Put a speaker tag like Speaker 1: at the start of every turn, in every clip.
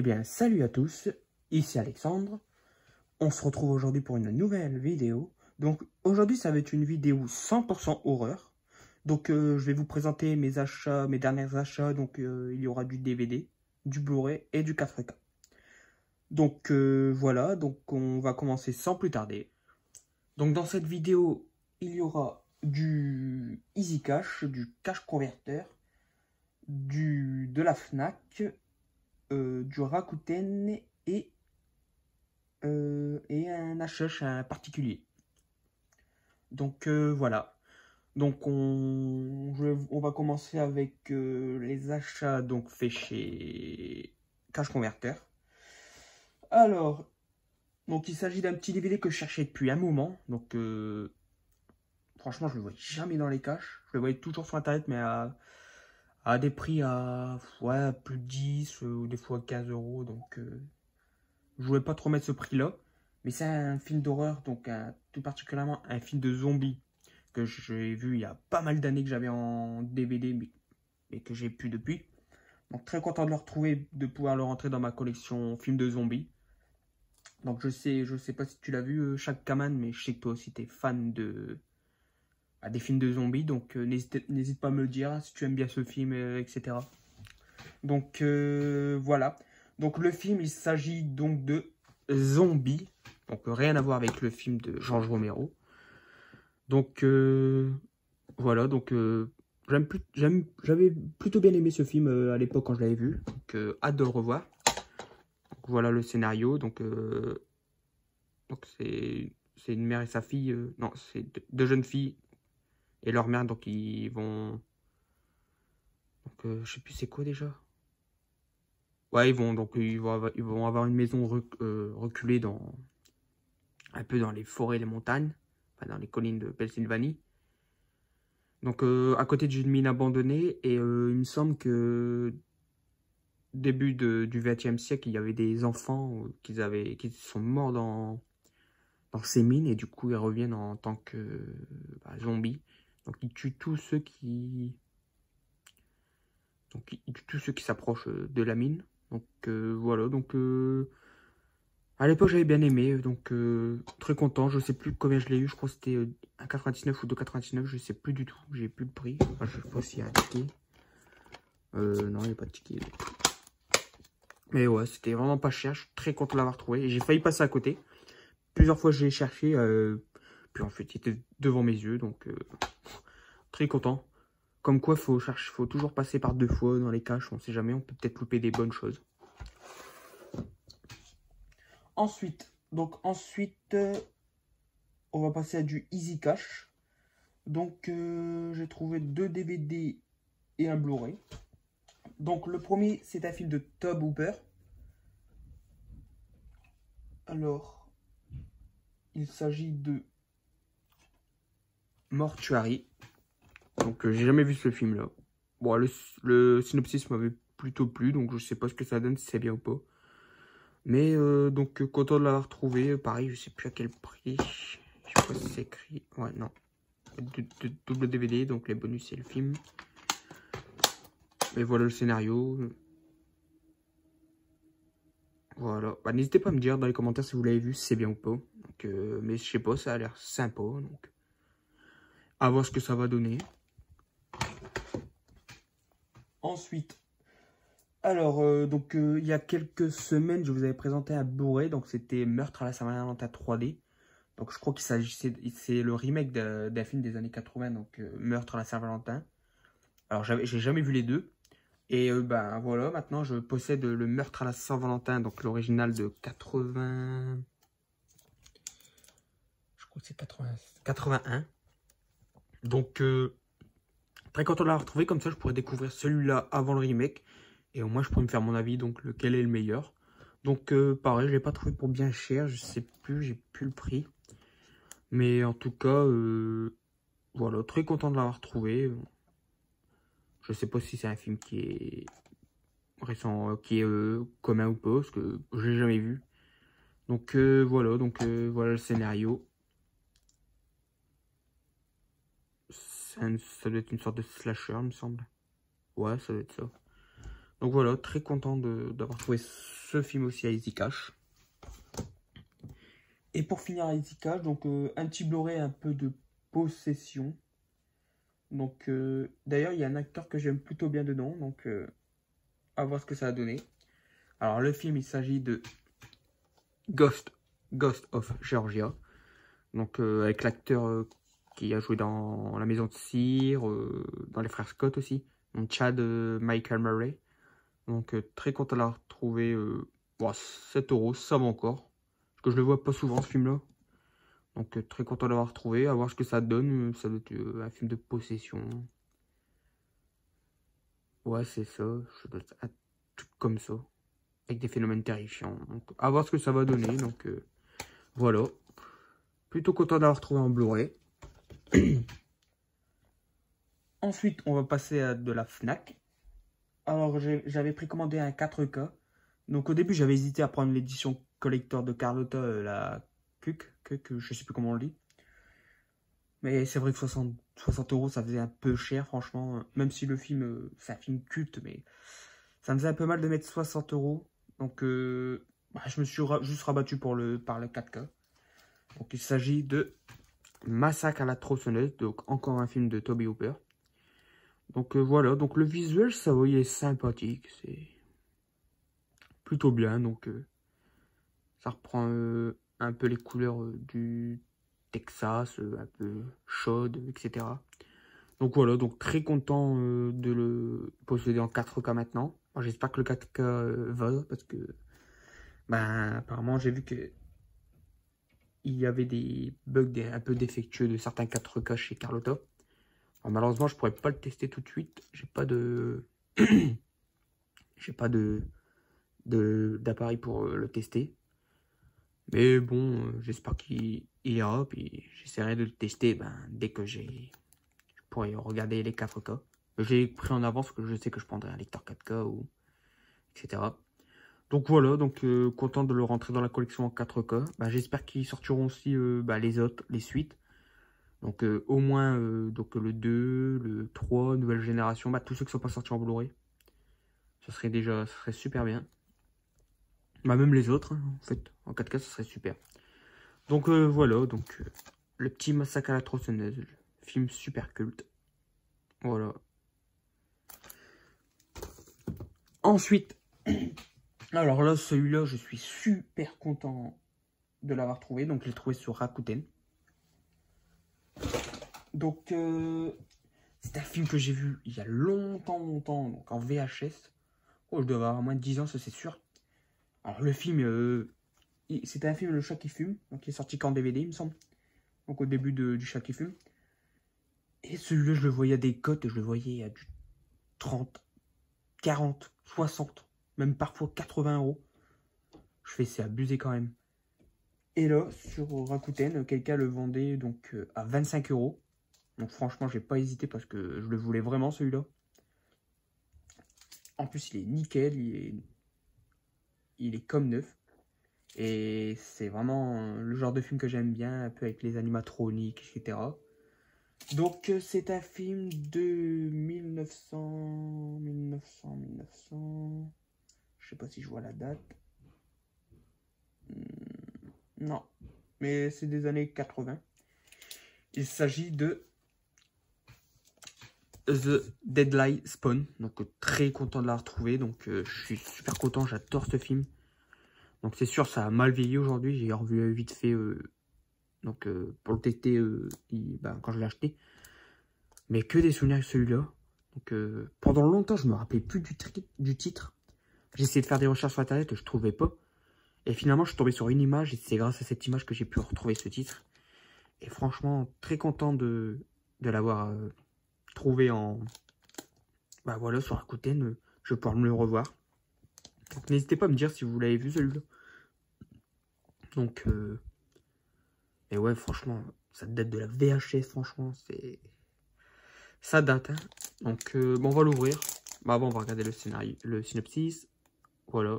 Speaker 1: Eh bien, salut à tous, ici Alexandre. On se retrouve aujourd'hui pour une nouvelle vidéo. Donc, aujourd'hui, ça va être une vidéo 100% horreur. Donc, je vais vous présenter mes achats, mes derniers achats. Donc, il y aura du DVD, du Blu-ray et du 4K. Donc, voilà. Donc, on va commencer sans plus tarder. Donc, dans cette vidéo, il y aura du Easy Cash, du Cash Converter, de la Fnac, du Rakuten et un HH, un particulier. Donc voilà. Donc on va commencer avec les achats donc faits chez Cash Converter. Alors, donc il s'agit d'un petit DVD que je cherchais depuis un moment. Donc franchement, je le voyais jamais dans les caches. Je le voyais toujours sur internet, mais à des prix à ouais, plus de 10 ou des fois 15 euros. Donc je voulais pas trop mettre ce prix-là. Mais c'est un film d'horreur, donc tout particulièrement un film de zombies que j'ai vu il y a pas mal d'années, que j'avais en DVD, mais que j'ai plus depuis. Donc très content de le retrouver, de pouvoir le rentrer dans ma collection film de zombies. Donc je sais pas si tu l'as vu, Shaq Kaman, mais je sais que toi aussi tu es fan des films de zombies. Donc n'hésite pas à me le dire hein, si tu aimes bien ce film, etc. Donc voilà. Donc le film, il s'agit donc de Zombies. Donc rien à voir avec le film de George Romero. Donc voilà, donc j'avais plutôt bien aimé ce film à l'époque quand je l'avais vu. Donc hâte de le revoir. Donc, voilà le scénario. Donc c'est une mère et sa fille. Non, c'est deux jeunes filles et leur mère. Donc ils vont. Donc je sais plus c'est quoi déjà. Ouais, ils vont avoir une maison reculée un peu dans les forêts et les montagnes, enfin, dans les collines de Pennsylvanie. Donc à côté d'une mine abandonnée, et il me semble que début du XXe siècle, il y avait des enfants qui sont morts dans ces mines, et du coup ils reviennent en tant que zombies. Donc ils tuent tous ceux qui s'approchent de la mine. Donc voilà, donc à l'époque j'avais bien aimé, donc très content. Je sais plus combien je l'ai eu, je crois que c'était 1,99 ou 2,99, je sais plus du tout, j'ai plus le prix. Enfin, je sais pas s'il y a un ticket. Non, il n'y a pas de ticket. Mais ouais, c'était vraiment pas cher, je suis très content de l'avoir trouvé. J'ai failli passer à côté. Plusieurs fois je l'ai cherché, puis en fait il était devant mes yeux, donc très content. Comme quoi, faut toujours passer par deux fois dans les caches, on sait jamais, on peut peut-être louper des bonnes choses. Ensuite, on va passer à du Easy Cash. Donc, j'ai trouvé 2 DVD et un Blu-ray. Donc, le premier, c'est un film de Tobe Hooper. Alors, il s'agit de Mortuary. Donc, j'ai jamais vu ce film-là. Bon, le synopsis m'avait plutôt plu, donc je sais pas ce que ça donne, si c'est bien ou pas. Mais, donc, content de l'avoir trouvé. Pareil, je sais plus à quel prix. Je sais pas si c'est écrit. Ouais, non. Double DVD, donc les bonus et le film. Et voilà le scénario. Voilà. Bah, n'hésitez pas à me dire dans les commentaires si vous l'avez vu, si c'est bien ou pas. Donc, mais je sais pas, ça a l'air sympa. Donc, à voir ce que ça va donner. Ensuite, alors, il y a quelques semaines, je vous avais présenté un Blu-ray. Donc, c'était Meurtre à la Saint-Valentin 3D. Donc, je crois qu'il s'agissait, c'est le remake d'un film des années 80. Donc, Meurtre à la Saint-Valentin. Alors, j'ai jamais vu les deux. Et ben voilà, maintenant je possède le Meurtre à la Saint-Valentin, donc l'original de 80... Je crois que c'est 81. Donc très content de l'avoir retrouvé, comme ça je pourrais découvrir celui-là avant le remake. Et au moins je pourrais me faire mon avis, donc lequel est le meilleur. Donc pareil, je ne l'ai pas trouvé pour bien cher, je sais plus, j'ai plus le prix. Mais en tout cas, voilà, très content de l'avoir retrouvé. Je sais pas si c'est un film qui est récent, qui est commun ou pas, parce que je l'ai jamais vu. Donc voilà, voilà le scénario. Ça doit être une sorte de slasher, il me semble. Ouais, ça doit être ça. Donc voilà, très content d'avoir trouvé ce film aussi à Easy Cash. Et pour finir à Easy Cash, donc un petit Blu-ray un peu de Possession. Donc d'ailleurs, il y a un acteur que j'aime plutôt bien dedans, donc à voir ce que ça a donné. Alors le film, il s'agit de Ghost of Georgia. Donc avec l'acteur qui a joué dans La Maison de Cire, dans Les Frères Scott aussi. Donc Chad Michael Murray. Donc très content de la retrouver. Bon, 7 €, ça va encore. Parce que je le vois pas souvent ce film-là. Donc très content de l'avoir retrouvé. À voir ce que ça donne. Ça doit être un film de possession. Ouais, c'est ça. Ça doit être un truc comme ça. Avec des phénomènes terrifiants. Donc à voir ce que ça va donner. Donc voilà. Plutôt content d'avoir trouvé en Blu-ray. Ensuite, on va passer à de la Fnac. Alors, j'avais précommandé un 4K. Donc, au début, j'avais hésité à prendre l'édition collector de Carlotta, la Cuc, je sais plus comment on le dit. Mais c'est vrai que 60 €, ça faisait un peu cher, franchement. Même si le film, c'est un film culte, mais ça me faisait un peu mal de mettre 60 €. Donc, je me suis juste rabattu par le 4K. Donc, il s'agit de Massacre à la tronçonneuse, donc encore un film de Tobe Hooper. Donc voilà, donc le visuel, ça va, il est sympathique, c'est plutôt bien, donc ça reprend un peu les couleurs du Texas, un peu chaude, etc. Donc voilà, donc très content de le posséder en 4K maintenant. J'espère que le 4K va, parce que apparemment j'ai vu que il y avait des bugs un peu défectueux de certains 4K chez Carlotta. Alors, malheureusement, je pourrais pas le tester tout de suite. J'ai pas de j'ai pas d'appareil pour le tester. Mais bon, j'espère qu'il ira. Puis j'essaierai de le tester dès que je pourrai regarder les 4K. J'ai pris en avance que je sais que je prendrai un lecteur 4K ou etc. Donc voilà, donc content de le rentrer dans la collection en 4K. J'espère qu'ils sortiront aussi les autres, les suites. Donc au moins donc le 2, le 3, nouvelle génération, tous ceux qui sont pas sortis en Blu-ray. Ce serait super bien. Même les autres, hein, en fait, en 4K, ce serait super. Donc voilà, donc le petit Massacre à la tronçonneuse, film super culte. Voilà. Ensuite, alors là, celui-là, je suis super content de l'avoir trouvé. Donc je l'ai trouvé sur Rakuten. Donc c'est un film que j'ai vu il y a longtemps, donc en VHS. Oh, je dois avoir moins de 10 ans, ça c'est sûr. Alors le film, c'était un film Le Chat qui fume, donc il est sorti qu'en DVD il me semble. Donc au début du Chat qui fume. Et celui-là je le voyais à des cotes, je le voyais à du 30, 40, 60, même parfois 80 €. Je fais c'est abusé quand même. Et là sur Rakuten, quelqu'un le vendait donc à 25 €. Donc franchement j'ai pas hésité parce que je le voulais vraiment celui-là. En plus il est nickel, il est comme neuf. Et c'est vraiment le genre de film que j'aime bien, un peu avec les animatroniques, etc. Donc c'est un film de 1900... Je sais pas si je vois la date. Non, mais c'est des années 80. Il s'agit de The Deadly Spawn. Donc très content de la retrouver. Donc je suis super content, j'adore ce film. Donc c'est sûr, ça a mal vieilli aujourd'hui. J'ai revu vite fait pour le tester quand je l'ai acheté. Mais que des souvenirs avec celui-là. Donc pendant longtemps, je me rappelais plus du titre. J'ai essayé de faire des recherches sur internet et je trouvais pas. Et finalement, je suis tombé sur une image et c'est grâce à cette image que j'ai pu retrouver ce titre. Et franchement, très content de l'avoir trouvé en... voilà, sur Rakuten. Je vais pouvoir me le revoir. Donc n'hésitez pas à me dire si vous l'avez vu celui-là. Donc, mais ouais, franchement, ça date de la VHS, franchement, c'est... Ça date, hein. Donc, on va l'ouvrir. Avant, on va regarder le scénario, le synopsis. Voilà.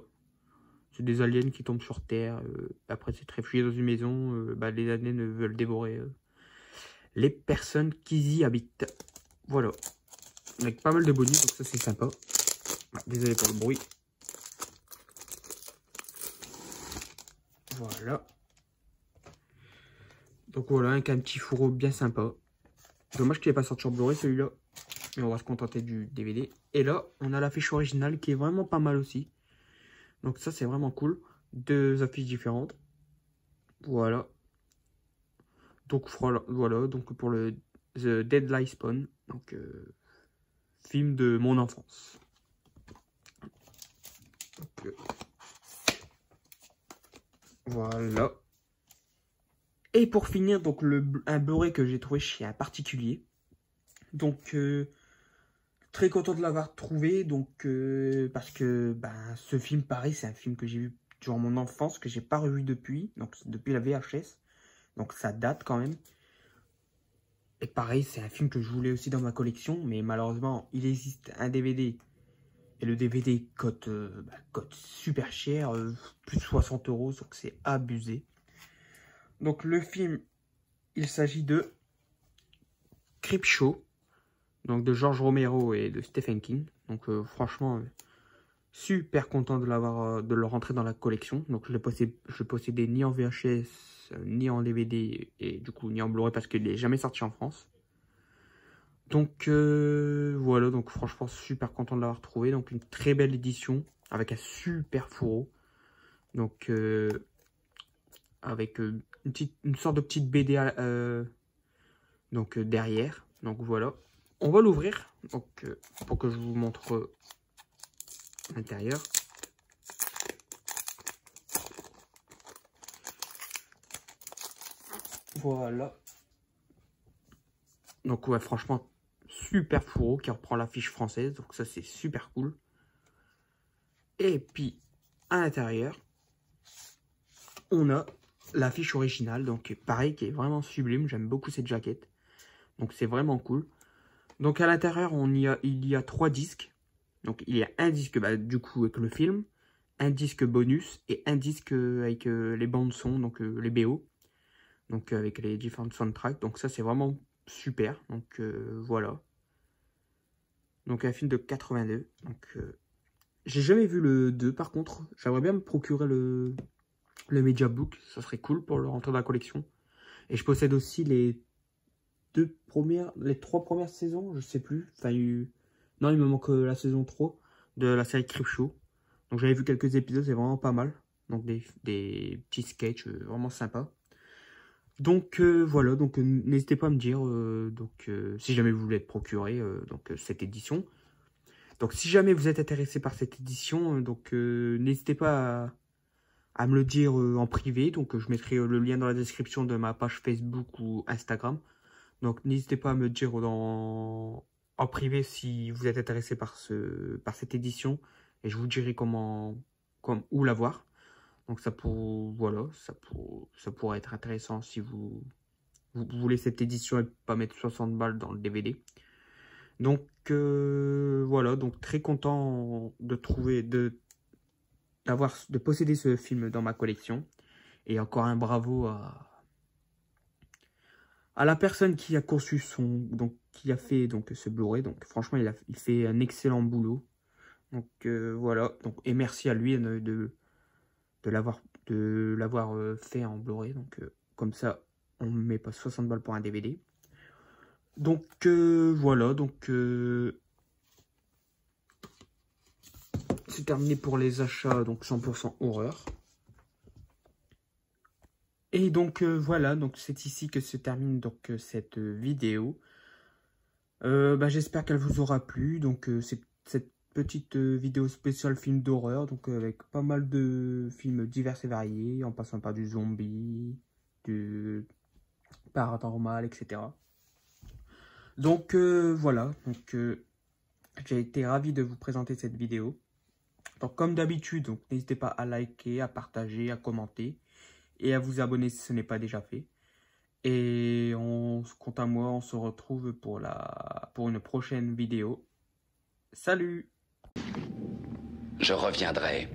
Speaker 1: C'est des aliens qui tombent sur Terre. Après s'être réfugiés dans une maison, les aliens veulent dévorer les personnes qui y habitent. Voilà. Avec pas mal de bonus, donc ça, c'est sympa. Désolé pour le bruit. Voilà. Donc voilà, avec un petit fourreau bien sympa. Dommage qu'il n'est pas sorti en Blu-ray celui-là. Mais on va se contenter du DVD. Et là, on a l'affiche originale qui est vraiment pas mal aussi. Donc ça, c'est vraiment cool. 2 affiches différentes. Voilà. Donc voilà, donc pour le The Deadly Spawn. Donc film de mon enfance. Donc, voilà. Et pour finir, donc un Blu-ray que j'ai trouvé chez un particulier. Donc très content de l'avoir trouvé, donc parce que ce film, pareil, c'est un film que j'ai vu durant mon enfance, que j'ai pas revu depuis, donc depuis la VHS, donc ça date quand même. Et pareil, c'est un film que je voulais aussi dans ma collection, mais malheureusement, il existe un DVD, et le DVD cote super cher, plus de 60 €, donc c'est abusé. Donc le film, il s'agit de Creepshow, donc de George Romero et de Stephen King. Donc franchement, super content de de le rentrer dans la collection. Donc je le possédais ni en VHS, ni en DVD, et du coup ni en Blu-ray parce qu'il n'est jamais sorti en France. Donc voilà, donc franchement super content de l'avoir trouvé. Donc une très belle édition avec un super fourreau. Donc avec une sorte de petite BD derrière. Donc voilà. On va l'ouvrir donc pour que je vous montre l'intérieur. Voilà. Donc ouais, franchement, super fourreau qui reprend l'affiche française. Donc ça, c'est super cool. Et puis, à l'intérieur, on a l'affiche originale. Donc pareil, qui est vraiment sublime. J'aime beaucoup cette jaquette. Donc c'est vraiment cool. Donc à l'intérieur, il y a 3 disques. Donc il y a un disque du coup avec le film, un disque bonus et un disque avec les bandes son, donc les BO. Donc avec les différentes soundtracks. Donc ça c'est vraiment super. Donc voilà. Donc un film de 82. Donc j'ai jamais vu le 2 par contre. J'aimerais bien me procurer le Mediabook. Ça serait cool pour le rentrer dans la collection. Et je possède aussi les 3 premières saisons, je sais plus. Enfin, non, il me manque la saison 3 de la série Creepshow. Donc j'avais vu quelques épisodes, c'est vraiment pas mal. Donc des petits sketchs vraiment sympas. Donc voilà, donc n'hésitez pas à me dire si jamais vous voulez être procuré cette édition. Donc si jamais vous êtes intéressé par cette édition, n'hésitez pas à me le dire en privé. Donc je mettrai le lien dans la description de ma page Facebook ou Instagram. Donc n'hésitez pas à me dire en privé si vous êtes intéressé par cette édition. Et je vous dirai où l'avoir. Donc ça pourrait être intéressant si vous voulez cette édition et pas mettre 60 balles dans le DVD. Donc voilà, donc très content de posséder ce film dans ma collection. Et encore un bravo à la personne qui a conçu qui a fait ce Blu-ray. Donc franchement, il fait un excellent boulot. Donc voilà, et merci à lui de l'avoir fait en Blu-ray. Donc comme ça, on ne met pas 60 balles pour un DVD. Donc voilà, c'est terminé pour les achats, donc 100% horreur. Et donc voilà, donc c'est ici que se termine cette vidéo. J'espère qu'elle vous aura plu. Donc c'est cette petite vidéo spéciale film d'horreur, donc avec pas mal de films divers et variés, en passant par du zombie, du paranormal, etc. Donc voilà, j'ai été ravi de vous présenter cette vidéo. Donc comme d'habitude, n'hésitez pas à liker, à partager, à commenter et à vous abonner si ce n'est pas déjà fait. Et quant à moi, on se retrouve pour une prochaine vidéo. Salut!
Speaker 2: Je reviendrai.